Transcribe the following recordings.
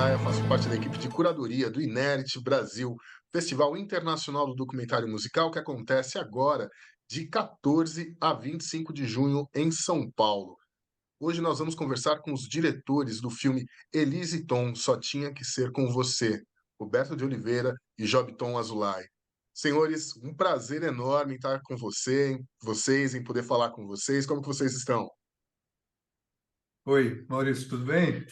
Azulaia, faço parte da equipe de curadoria do Inert Brasil, Festival Internacional do Documentário Musical, que acontece agora, de 14 a 25 de junho, em São Paulo. Hoje nós vamos conversar com os diretores do filme Elise Tom, Só Tinha Que Ser Com Você, Roberto de Oliveira e Jobton Azulay. Senhores, um prazer enorme estar com vocês, em poder falar com vocês. Como que vocês estão? Oi, Maurício, tudo bem?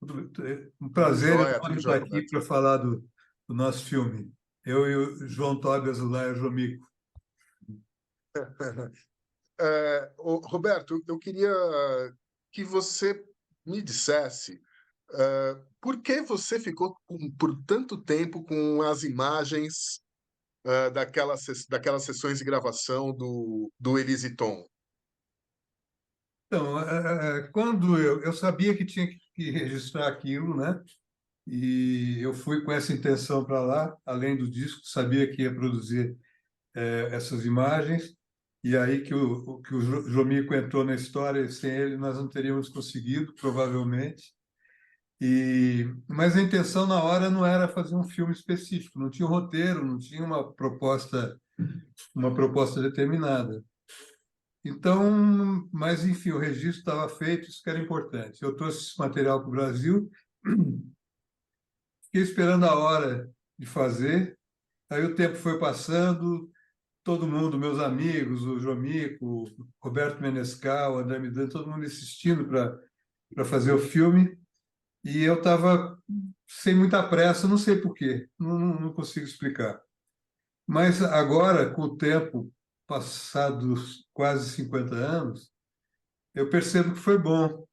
Um Tudo prazer jóia, tudo enorme estar jóia, aqui Roberto. para falar do nosso filme. Eu e o João Tobias Azulay Jomico. Roberto, eu queria que você me dissesse por que você ficou por tanto tempo com as imagens daquelas sessões de gravação do Elise Tom. Então, quando eu sabia que tinha que registrar aquilo, né? E eu fui com essa intenção para lá, além do disco, sabia que ia produzir essas imagens. E aí que o Jomico entrou na história, e sem ele nós não teríamos conseguido, provavelmente. Mas a intenção na hora não era fazer um filme específico, não tinha um roteiro, não tinha uma proposta determinada. Então, mas enfim, o registro estava feito, isso que era importante. Eu trouxe esse material para o Brasil, fiquei esperando a hora de fazer, aí o tempo foi passando, todo mundo, meus amigos, o Jomico, o Roberto Menescal, o André Midani, todo mundo insistindo para fazer o filme. E eu estava sem muita pressa, não sei por quê, não consigo explicar. Mas agora, com o tempo, passados quase 50 anos, eu percebo que foi bom.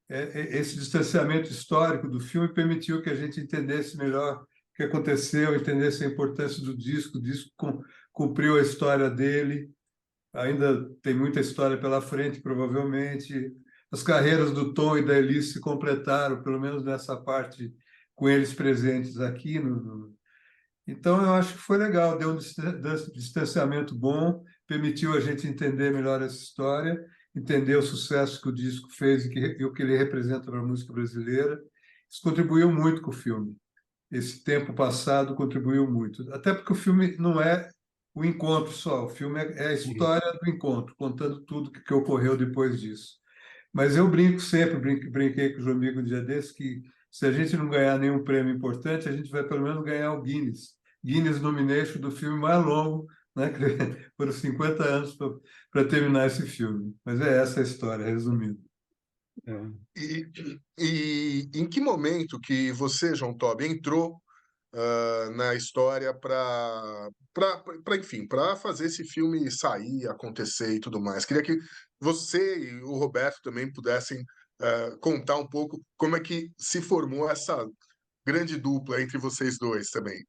Esse distanciamento histórico do filme permitiu que a gente entendesse melhor o que aconteceu, entendesse a importância do disco. O disco cumpriu a história dele, ainda tem muita história pela frente, provavelmente. As carreiras do Tom e da Elis se completaram, pelo menos nessa parte, com eles presentes aqui. Então, eu acho que foi legal, deu um distanciamento bom, permitiu a gente entender melhor essa história, entender o sucesso que o disco fez e o que ele representa para a música brasileira. Isso contribuiu muito com o filme. Esse tempo passado contribuiu muito. Até porque o filme não é o encontro só, o filme é a história do encontro, contando tudo que ocorreu depois disso. Mas eu brinco sempre, brinquei com o João Migo um dia desse, que se a gente não ganhar nenhum prêmio importante, a gente vai pelo menos ganhar o Guinness Nomination do filme mais longo, né? Que foram 50 anos para terminar esse filme. Mas é essa a história, resumindo. É. E, e em que momento que você, João Tobi, entrou na história enfim, para fazer esse filme sair, acontecer e tudo mais? Queria que você e o Roberto também pudessem contar um pouco como é que se formou essa grande dupla entre vocês dois também.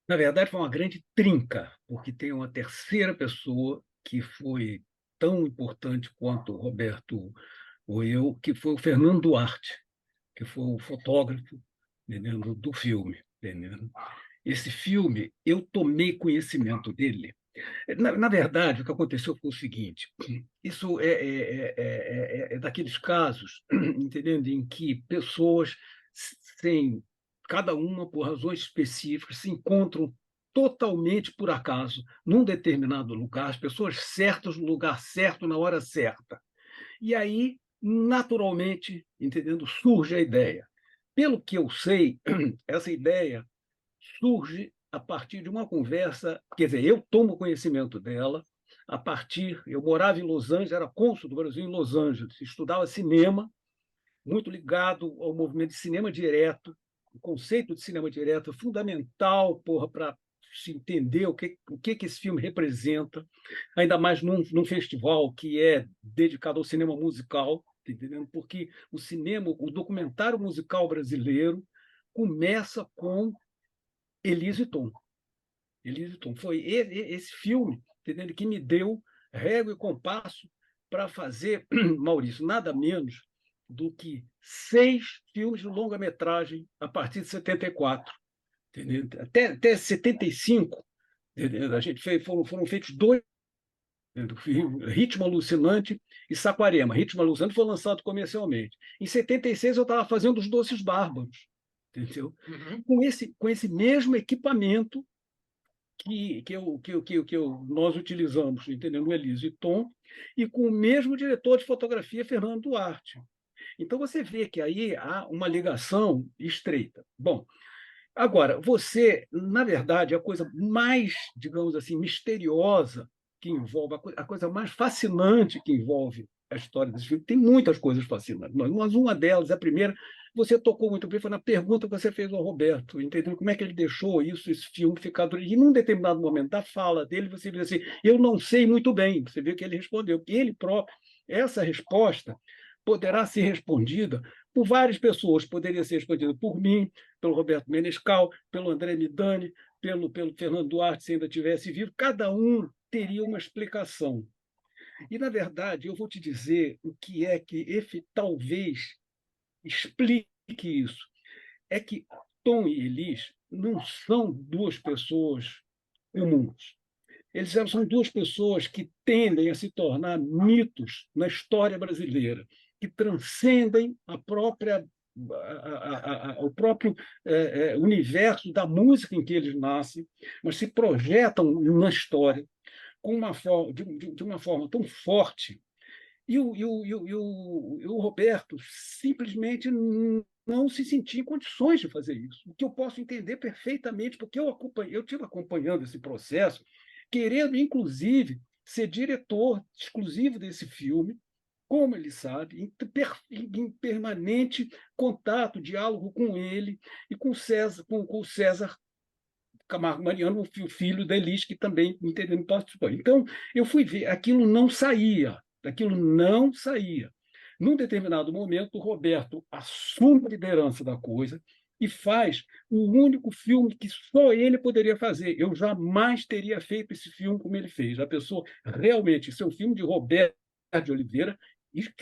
Na verdade, foi uma grande trinca, porque tem uma terceira pessoa que foi tão importante quanto o Roberto ou eu, que foi o Fernando Duarte, que foi o fotógrafo, entendendo, do filme. Entendendo? Esse filme, eu tomei conhecimento dele. Na verdade, o que aconteceu foi o seguinte: isso é daqueles casos, entendendo, em que pessoas, sem cada uma por razões específicas, se encontram totalmente por acaso num determinado lugar, as pessoas certas no lugar certo na hora certa. E aí, naturalmente, entendendo, surge a ideia. Pelo que eu sei, essa ideia surge a partir de uma conversa, quer dizer, eu tomo conhecimento dela a partir, eu morava em Los Angeles, era cônsul do Brasil em Los Angeles, estudava cinema, muito ligado ao movimento de cinema direto. O conceito de cinema direto é fundamental, porra, para se entender o que esse filme representa, ainda mais num festival que é dedicado ao cinema musical, tá entendendo? Porque o cinema, o documentário musical brasileiro começa com Elise Tom. Elise Tom. Foi esse filme, entendendo, que me deu régua e compasso para fazer, Maurício, nada menos do que 6 filmes de longa-metragem a partir de 74. Entendeu? Até 75, entendeu? A gente fez, foram feitos 2 Ritmo Alucinante e Saquarema. Ritmo Alucinante foi lançado comercialmente. Em 76 eu estava fazendo Os Doces Bárbaros, entendeu? Uhum. Com esse mesmo equipamento nós utilizamos, entendeu? No Elísio e Tom, e com o mesmo diretor de fotografia, Fernando Duarte. Então você vê que aí há uma ligação estreita. Bom, agora, você, na verdade, a coisa mais, digamos assim, misteriosa que envolve, a coisa mais fascinante que envolve a história desse filme, tem muitas coisas fascinantes, mas uma delas, a primeira, você tocou muito bem, foi na pergunta que você fez ao Roberto, entendeu? Como é que ele deixou esse filme ficar... E num determinado momento da fala dele, você diz assim, eu não sei muito bem, você viu que ele respondeu, ele próprio, essa resposta poderá ser respondida por várias pessoas, poderia ser respondida por mim, pelo Roberto Menescal, pelo André Midani, pelo Fernando Duarte, se ainda tivesse vivo, cada um teria uma explicação. E, na verdade, eu vou te dizer o que é que talvez explique isso. É que Tom e Elis não são duas pessoas comuns. Eles são duas pessoas que tendem a se tornar mitos na história brasileira, que transcendem o próprio universo da música em que eles nascem, mas se projetam na história de uma forma tão forte. E o Roberto simplesmente não se sentia em condições de fazer isso, o que eu posso entender perfeitamente, porque eu estive acompanhando esse processo, querendo, inclusive, ser diretor exclusivo desse filme, como ele sabe, em permanente contato, diálogo com ele e com o César Camargo Mariano, o filho da Elis, que também entendeu, participou. Então, eu fui ver, aquilo não saía. Num determinado momento, o Roberto assume a liderança da coisa e faz o único filme que só ele poderia fazer. Eu jamais teria feito esse filme como ele fez. A pessoa realmente, esse é um filme de Roberto de Oliveira,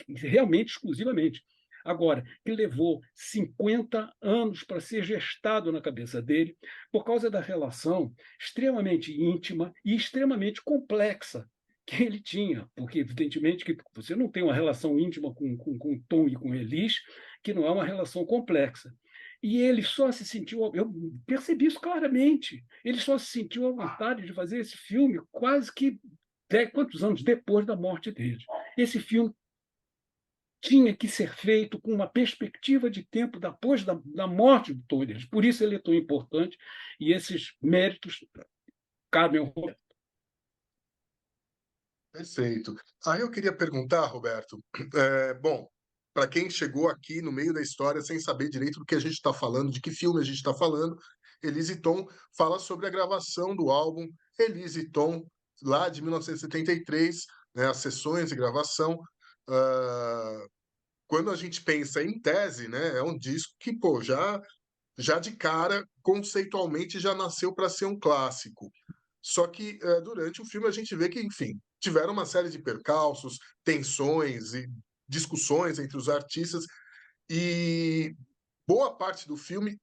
realmente, exclusivamente. Agora, que levou 50 anos para ser gestado na cabeça dele, por causa da relação extremamente íntima e extremamente complexa que ele tinha, porque, evidentemente, que você não tem uma relação íntima com Tom e com Elis, que não é uma relação complexa. E ele só se sentiu, eu percebi isso claramente, ele só se sentiu à vontade de fazer esse filme quase que quantos anos depois da morte dele. Esse filme tinha que ser feito com uma perspectiva de tempo depois da morte do Tom Elis. Por isso ele é tão importante e esses méritos cabem ao Roberto. Perfeito. Aí eu queria perguntar, Roberto, bom, para quem chegou aqui no meio da história sem saber direito do que a gente está falando, de que filme a gente está falando, Elise Tom fala sobre a gravação do álbum Elise Tom, lá de 1973, né, as sessões de gravação. Ah, quando a gente pensa em tese, né, é um disco que, pô, já de cara, conceitualmente, já nasceu para ser um clássico. Só que durante o filme a gente vê que, enfim, tiveram uma série de percalços, tensões e discussões entre os artistas, e boa parte do filme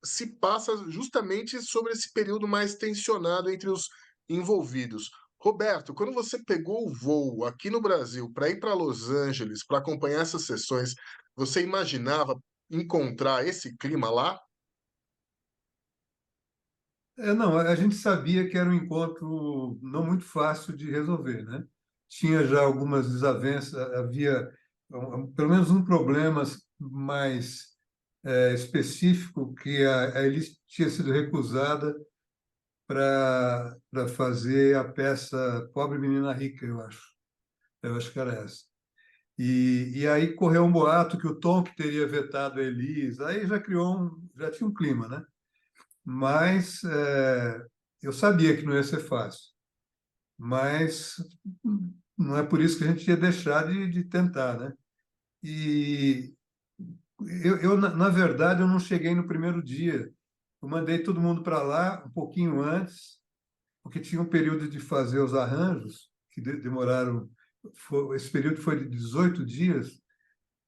se passa justamente sobre esse período mais tensionado entre os envolvidos. Roberto, quando você pegou o voo aqui no Brasil para ir para Los Angeles para acompanhar essas sessões, você imaginava encontrar esse clima lá? Não, a gente sabia que era um encontro não muito fácil de resolver, né? Tinha já algumas desavenças, havia pelo menos um problema mais específico, que a Elis tinha sido recusada para fazer a peça Pobre Menina Rica, eu acho. Eu acho que era essa. E aí correu um boato que o Tom que teria vetado a Elis, aí já tinha um clima, né? Mas eu sabia que não ia ser fácil. Mas não é por isso que a gente ia deixar de tentar, né? E na verdade, eu não cheguei no primeiro dia. Eu mandei todo mundo para lá um pouquinho antes, porque tinha um período de fazer os arranjos, que demoraram. Esse período foi de 18 dias,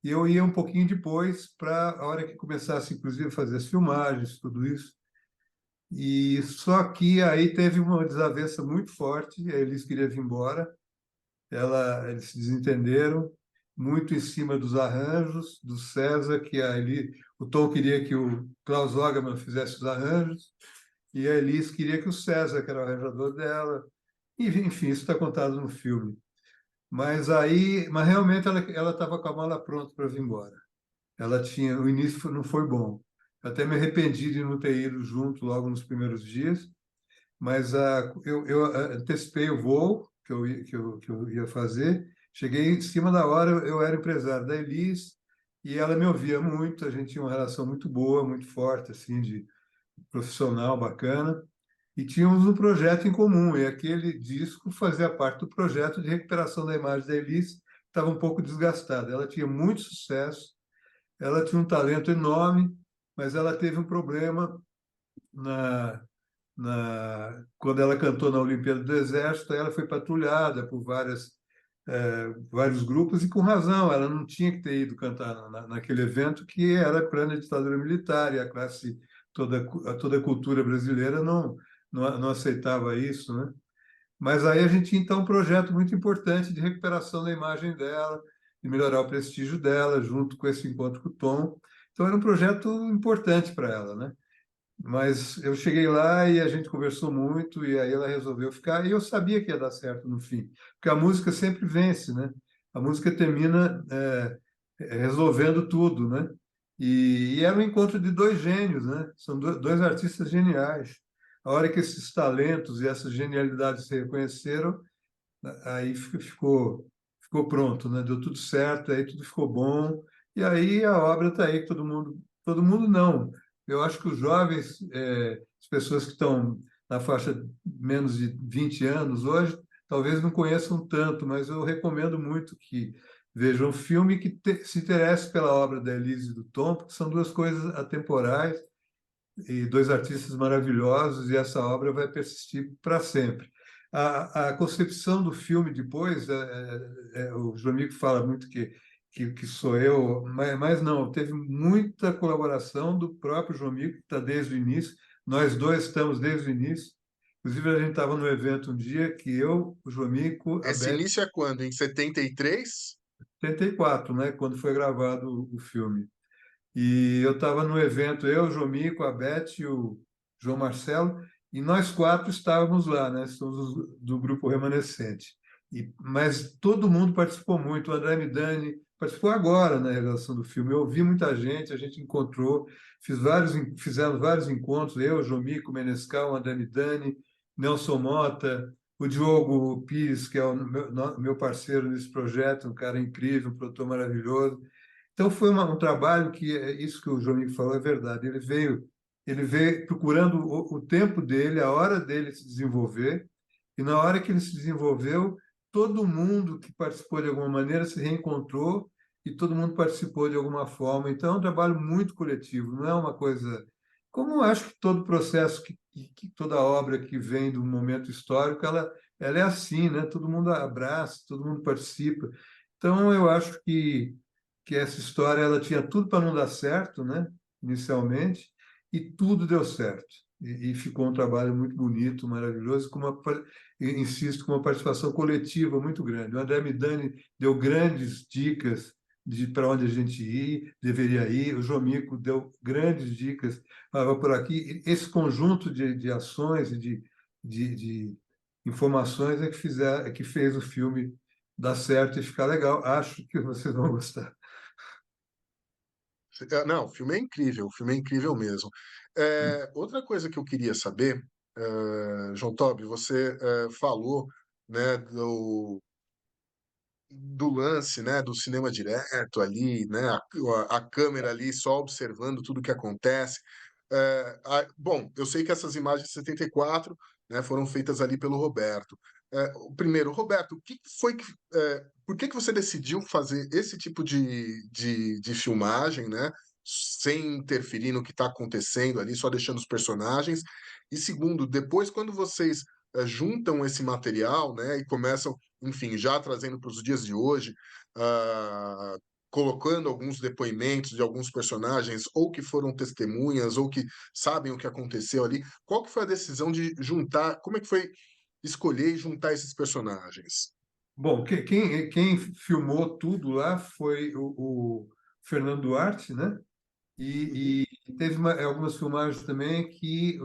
e eu ia um pouquinho depois, para a hora que começasse, inclusive, a fazer as filmagens, tudo isso. E só que aí teve uma desavença muito forte, a Elis queria vir embora, eles se desentenderam, muito em cima dos arranjos do César, o Tom queria que o Klaus Ogerman fizesse os arranjos, e a Elis queria que o César, que era o arranjador dela, e, enfim, isso está contado no filme. Mas realmente ela estava com a mala pronta para vir embora. O início não foi bom. Até me arrependi de não ter ido junto logo nos primeiros dias, mas eu antecipei o voo que eu ia fazer. Cheguei em cima da hora, eu era empresário da Elis e ela me ouvia muito, a gente tinha uma relação muito boa, muito forte, assim, de profissional, bacana, e tínhamos um projeto em comum, e aquele disco fazia parte do projeto de recuperação da imagem da Elis, que estava um pouco desgastada. Ela tinha muito sucesso, ela tinha um talento enorme, mas ela teve um problema na, quando ela cantou na Olimpíada do Exército. Ela foi patrulhada por vários grupos, e com razão, ela não tinha que ter ido cantar naquele evento, que era plena ditadura militar, e a classe, toda a cultura brasileira não aceitava isso, né? Mas aí a gente tinha, então, um projeto muito importante de recuperação da imagem dela, de melhorar o prestígio dela, junto com esse encontro com o Tom. Então, era um projeto importante para ela, né? Mas eu cheguei lá e a gente conversou muito, e aí ela resolveu ficar, e eu sabia que ia dar certo no fim, porque a música sempre vence, né? A música termina resolvendo tudo, né? E era um encontro de dois gênios, né? São dois artistas geniais. A hora que esses talentos e essas genialidades se reconheceram, aí ficou pronto, né? Deu tudo certo, aí tudo ficou bom. E aí a obra está aí, todo mundo não. Eu acho que os jovens, as pessoas que estão na faixa de menos de 20 anos hoje, talvez não conheçam tanto, mas eu recomendo muito que vejam um filme, que se interesse pela obra da Elise e do Tom, porque são duas coisas atemporais e dois artistas maravilhosos, e essa obra vai persistir para sempre. A concepção do filme depois, o Jomico fala muito que sou eu, mas não, teve muita colaboração do próprio Jomico, que está desde o início, nós dois estamos desde o início. Inclusive, a gente estava no evento um dia que eu, o Jomico, a Esse Beth, início é quando? Em 73? 74, né, quando foi gravado o filme. E eu estava no evento, eu, o Jomico, a Beth e o João Marcelo, e nós quatro estávamos lá, né? Somos do grupo Remanescente. Mas todo mundo participou muito. O André Midani participou agora na realização do filme. Eu ouvi muita gente, a gente encontrou, fizemos vários encontros, eu, Jomico, Menescal, o André Midani, Nelson Mota, o Diogo Pires, que é o meu parceiro nesse projeto, um cara incrível, um produtor maravilhoso. Então foi um trabalho que isso que o João falou é verdade. Ele veio procurando o tempo dele, a hora dele se desenvolver, e na hora que ele se desenvolveu, todo mundo que participou de alguma maneira se reencontrou, e todo mundo participou de alguma forma. Então é um trabalho muito coletivo, não é uma coisa como eu acho que todo processo, que toda obra que vem do momento histórico, ela é assim, né? Todo mundo abraça, todo mundo participa. Então eu acho que essa história ela tinha tudo para não dar certo, né? Inicialmente, e tudo deu certo. E ficou um trabalho muito bonito, maravilhoso, insisto, com uma participação coletiva muito grande. O André Midani deu grandes dicas de para onde a gente deveria ir. O Jomico deu grandes dicas, falava por aqui. Esse conjunto de ações e de informações é que fez o filme dar certo e ficar legal. Acho que vocês vão gostar. Não, o filme é incrível mesmo. Outra coisa que eu queria saber, João Tobi, você falou, né, do lance, né, do cinema direto ali, né, a câmera ali só observando tudo que acontece. Bom, eu sei que essas imagens de 74, né, foram feitas ali pelo Roberto. Primeiro, Roberto, o que foi por que você decidiu fazer esse tipo de filmagem, né, sem interferir no que está acontecendo ali, só deixando os personagens? E segundo, depois, quando vocês juntam esse material, né, e começam, enfim, já trazendo para os dias de hoje, ah, colocando alguns depoimentos de alguns personagens, ou que foram testemunhas, ou que sabem o que aconteceu ali. Qual que foi a decisão de juntar? Como é que foi escolher e juntar esses personagens? Bom, quem filmou tudo lá foi o Fernando Duarte, né? Uhum. E teve algumas filmagens também que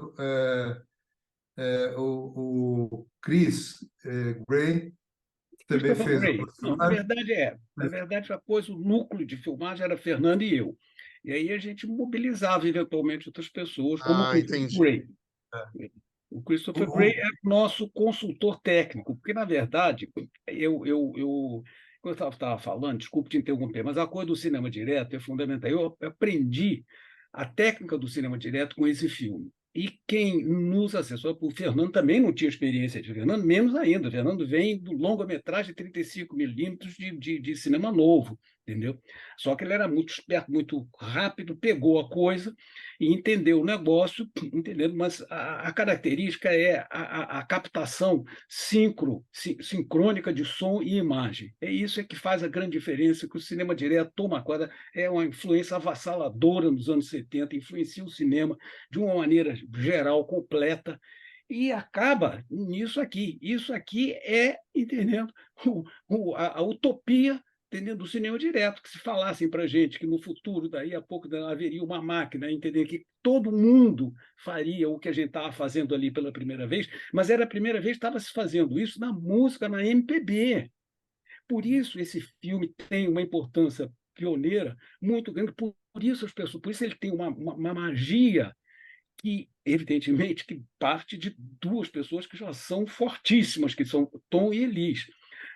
o Chris Gray também Christopher fez Gray. algumas Não, na filmagens. verdade na verdade, depois o núcleo de filmagem era Fernando e eu. E aí a gente mobilizava eventualmente outras pessoas, como o Ah, Christopher entendi. Gray. O O, Christopher Gray o, é nosso consultor técnico, porque, na verdade, como eu estava falando, desculpe te interromper, mas a coisa do cinema direto é fundamental. Eu aprendi a técnica do cinema direto com esse filme. E quem nos assessou, o Fernando também não tinha experiência de Fernando, menos ainda. O Fernando vem do longa-metragem 35 milímetros de cinema novo, entendeu? Só que ele era muito esperto, muito rápido, pegou a coisa e entendeu o negócio, entendendo? Mas a característica é a captação sincrônica de som e imagem. É isso que faz a grande diferença, que o cinema direto toma conta, é uma influência avassaladora nos anos 70, influencia o cinema de uma maneira geral, completa, e acaba nisso aqui. Isso aqui é, entendendo, a utopia, entendendo, do cinema direto, que se falassem para a gente que no futuro, daí a pouco, haveria uma máquina, entender que todo mundo faria o que a gente estava fazendo ali pela primeira vez, mas era a primeira vez que estava se fazendo isso na música, na MPB. Por isso esse filme tem uma importância pioneira muito grande, por isso as pessoas, por isso ele tem uma magia que, evidentemente, que parte de duas pessoas que já são fortíssimas, que são Tom e Elis.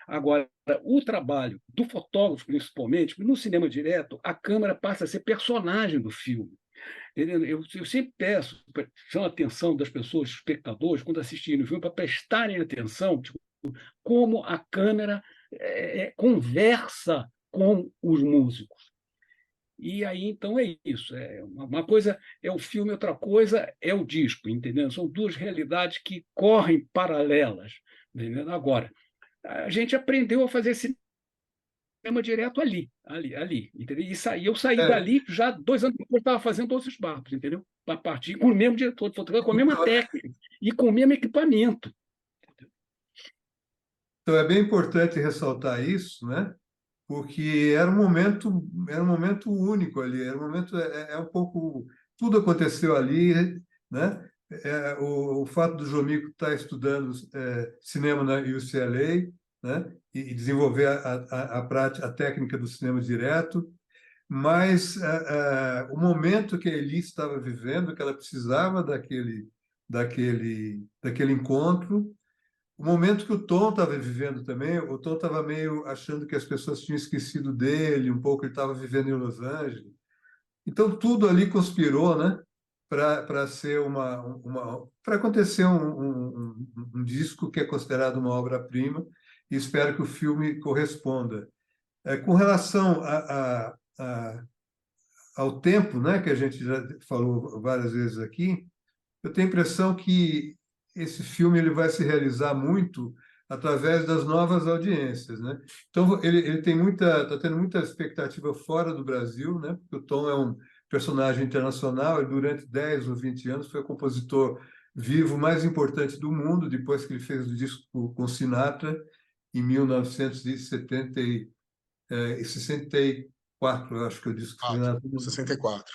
Agora, o trabalho do fotógrafo, principalmente, no cinema direto, a câmera passa a ser personagem do filme. Entendeu? Eu sempre peço, chamo a atenção das pessoas, dos espectadores, quando assistirem o filme, para prestarem atenção, tipo, como a câmera conversa com os músicos. E aí, então, é isso. Uma coisa é o filme, outra coisa é o disco, entendeu? São duas realidades que correm paralelas, entendeu? Agora, a gente aprendeu a fazer cinema direto ali, entendeu? Eu saí é, dali já 2 anos depois, estava fazendo todos os barcos, entendeu? A partir com o mesmo diretor de fotografia, com a mesma técnica e com o mesmo equipamento. então é bem importante ressaltar isso, né? Porque era um momento único ali, era um momento um pouco tudo aconteceu ali, né? O fato do Jomico estar estudando cinema na UCLA, né? E desenvolver a prática, a técnica do cinema direto, mas o momento que a Elis estava vivendo, que ela precisava daquele encontro, o momento que o Tom estava vivendo também, o Tom estava meio achando que as pessoas tinham esquecido dele, um pouco ele estava vivendo em Los Angeles. Então tudo ali conspirou, né, para ser para acontecer um disco que é considerado uma obra-prima e espero que o filme corresponda. Com relação ao tempo, né, que a gente já falou várias vezes aqui, eu tenho a impressão que esse filme ele vai se realizar muito através das novas audiências, né? Então ele tem está tendo muita expectativa fora do Brasil, né? Porque o Tom é um personagem internacional e durante 10 ou 20 anos foi o compositor vivo mais importante do mundo, depois que ele fez o disco com Sinatra em 1964, eu acho que é o disco que o Quatro, Sinatra 64.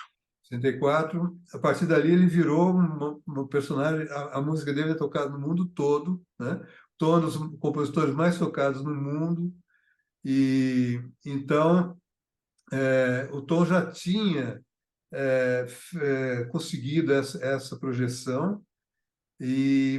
64. A partir dali ele virou um personagem. A música dele é tocada no mundo todo, né? Todos os compositores mais tocados no mundo. E então o Tom já tinha conseguido essa projeção.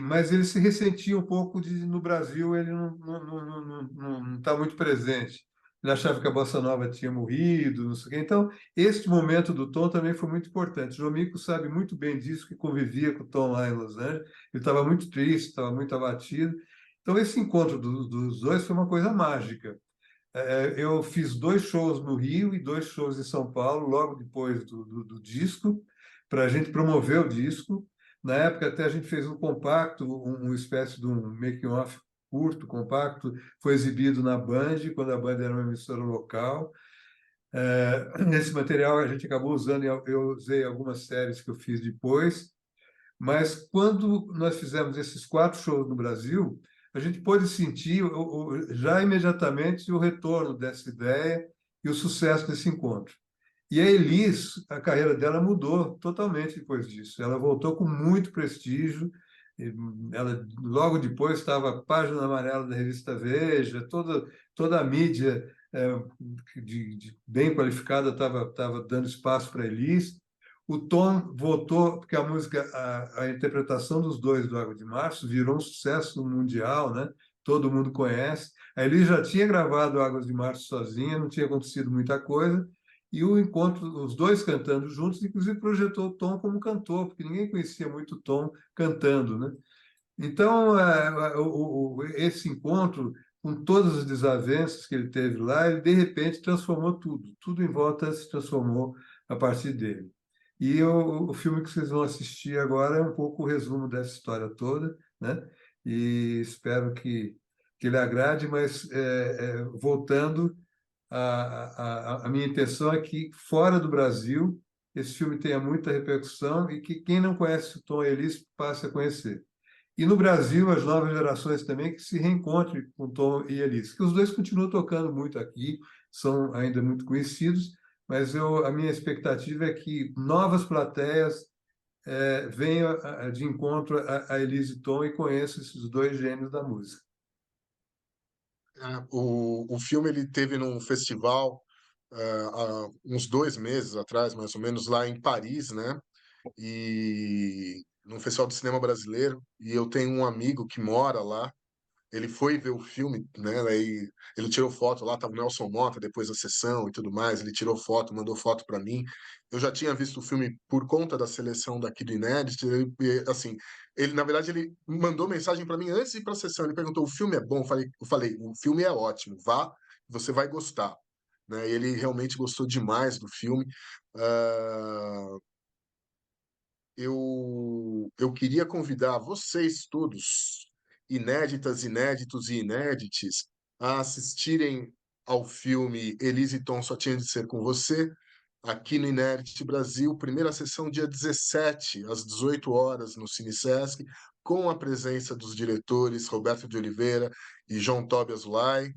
Mas ele se ressentia um pouco de no Brasil ele não está muito presente. Ele achava que a bossa nova tinha morrido, não sei o quê. Então, este momento do Tom também foi muito importante. O João Mico sabe muito bem disso, que convivia com o Tom lá em Los Angeles. Ele estava muito triste, estava muito abatido. Então, esse encontro dos dois foi uma coisa mágica. Eu fiz 2 shows no Rio e 2 shows em São Paulo, logo depois do disco, para a gente promover o disco. Na época, até a gente fez um compacto, uma espécie de um making-off curto, compacto, foi exibido na Band, quando a Band era uma emissora local. Nesse material a gente acabou usando, eu usei algumas séries que eu fiz depois, mas quando nós fizemos esses 4 shows no Brasil, a gente pôde sentir já imediatamente o retorno dessa ideia e o sucesso desse encontro. E a Elis, a carreira dela mudou totalmente depois disso. Ela voltou com muito prestígio. Ela logo depois estava a página amarela da revista Veja, toda a mídia bem qualificada estava dando espaço para Elis. O Tom voltou, porque a música, a interpretação dos dois do Água de Março virou um sucesso mundial, né? Todo mundo conhece. A Elis já tinha gravado Águas de Março sozinha, não tinha acontecido muita coisa. E o encontro, os dois cantando juntos, inclusive projetou o Tom como cantor, porque ninguém conhecia muito o Tom cantando, né? Então, esse encontro, com todas as desavenças que ele teve lá, ele de repente transformou tudo. Tudo em volta se transformou a partir dele. E o filme que vocês vão assistir agora é um pouco o resumo dessa história toda, né? E espero que ele agrade, mas voltando, a minha intenção é que, fora do Brasil, esse filme tenha muita repercussão e que quem não conhece o Tom Elis passe a conhecer. E no Brasil, as novas gerações também que se reencontrem com Tom e Elis, que os dois continuam tocando muito aqui, são ainda muito conhecidos, mas a minha expectativa é que novas plateias venham de encontro a Elis e Tom e conheçam esses dois gênios da música. O filme ele teve num festival há uns 2 meses atrás, mais ou menos, lá em Paris, né? E num festival de cinema brasileiro. E eu tenho um amigo que mora lá. Ele foi ver o filme, né? Aí ele tirou foto lá, tava o Nelson Motta depois da sessão e tudo mais. Ele tirou foto, mandou foto para mim. Eu já tinha visto o filme por conta da seleção daqui do Inédito. Assim, ele na verdade ele mandou mensagem para mim antes de ir para a sessão. Ele perguntou: "O filme é bom?" Eu falei: "O filme é ótimo. Vá, você vai gostar." Né? E ele realmente gostou demais do filme. Ah, eu queria convidar vocês todos, inéditas, inéditos e inédites, a assistirem ao filme Elise e Tom Só Tinha de Ser Com Você, aqui no Inédit Brasil, primeira sessão dia 17, às 18 horas, no Cine Sesc, com a presença dos diretores Roberto de Oliveira e João Tobias Zulay.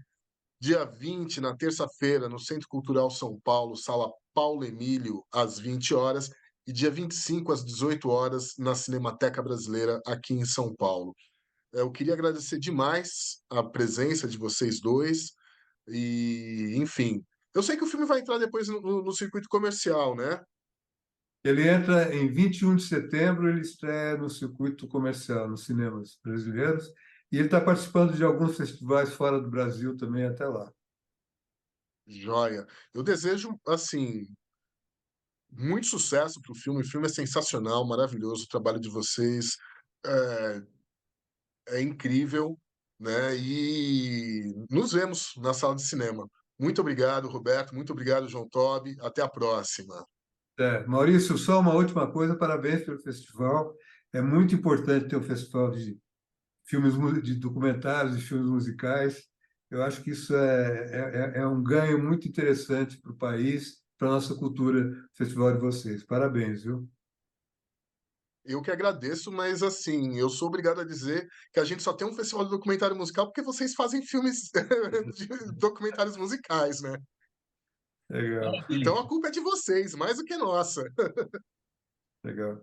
Dia 20, na terça-feira, no Centro Cultural São Paulo, Sala Paulo Emílio, às 20 horas. E dia 25, às 18 horas, na Cinemateca Brasileira, aqui em São Paulo. Eu queria agradecer demais a presença de vocês dois. E, enfim, eu sei que o filme vai entrar depois no circuito comercial, né? Ele entra em 21 de setembro, ele estreia no circuito comercial, nos cinemas brasileiros, e ele está participando de alguns festivais fora do Brasil também até lá. Joia. Eu desejo, assim, muito sucesso para o filme. O filme é sensacional, maravilhoso. O trabalho de vocês é, é incrível, né? E nos vemos na sala de cinema. Muito obrigado, Roberto. Muito obrigado, João Tobi. Até a próxima. Maurício, só uma última coisa, parabéns pelo festival. É muito importante ter um festival de filmes, de documentários, de filmes musicais. Eu acho que isso é um ganho muito interessante para o país, para a nossa cultura, o festival de vocês. Parabéns, viu? Eu que agradeço, mas assim, eu sou obrigado a dizer que a gente só tem um festival de documentário musical porque vocês fazem filmes de documentários musicais, né? Legal, Então a culpa é de vocês, mais do que nossa. legal.